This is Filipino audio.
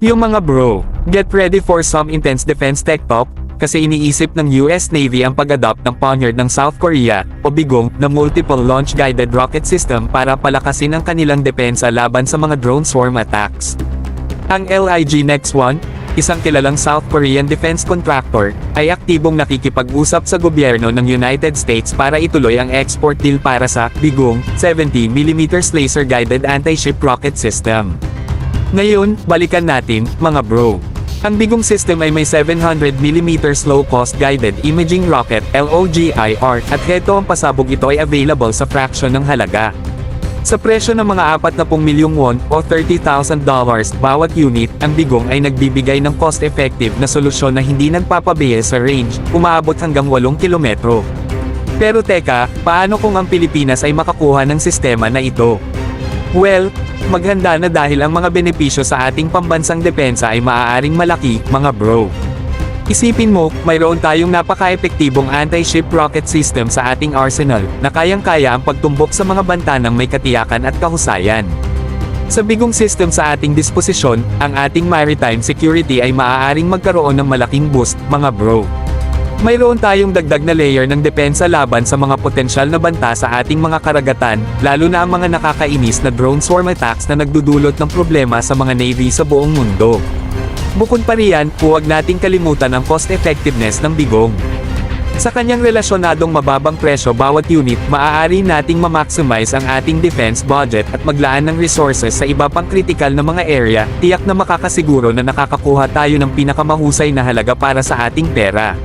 Yung mga bro, get ready for some intense defense tech talk, kasi iniisip ng US Navy ang pag-adopt ng Poniard ng South Korea, o Bigong, na multiple launch-guided rocket system para palakasin ang kanilang depensa laban sa mga drone swarm attacks. Ang LIG Next One, isang kilalang South Korean defense contractor, ay aktibong nakikipag-usap sa gobyerno ng United States para ituloy ang export deal para sa Bigong 70mm laser-guided anti-ship rocket system. Ngayon, balikan natin, mga bro. Ang Bigong system ay may 700mm low-cost guided imaging rocket LOGIR, at heto ang pasabog ito ay available sa fraction ng halaga. Sa presyo ng mga 40 milyong won o $30,000 bawat unit, ang Bigong ay nagbibigay ng cost-effective na solusyon na hindi nagpapabiya sa range, umaabot hanggang 8 kilometro. Pero teka, paano kung ang Pilipinas ay makakuha ng sistema na ito? Well, maghanda na dahil ang mga benepisyo sa ating pambansang depensa ay maaaring malaki, mga bro. Isipin mo, mayroon tayong napaka-epektibong anti-ship rocket system sa ating arsenal, na kayang-kaya ang pagtumbok sa mga banta ng may katiyakan at kahusayan. Sa Bigong system sa ating disposisyon, ang ating maritime security ay maaaring magkaroon ng malaking boost, mga bro. Mayroon tayong dagdag na layer ng depensa laban sa mga potensyal na banta sa ating mga karagatan, lalo na ang mga nakakainis na drone swarm attacks na nagdudulot ng problema sa mga navy sa buong mundo. Bukod pa riyan, huwag nating kalimutan ang cost-effectiveness ng Bigong. Sa kanyang relasyonadong mababang presyo bawat unit, maaari nating ma-maximize ang ating defense budget at maglaan ng resources sa iba pang kritikal na mga area, tiyak na makakasiguro na nakakakuha tayo ng pinakamahusay na halaga para sa ating pera.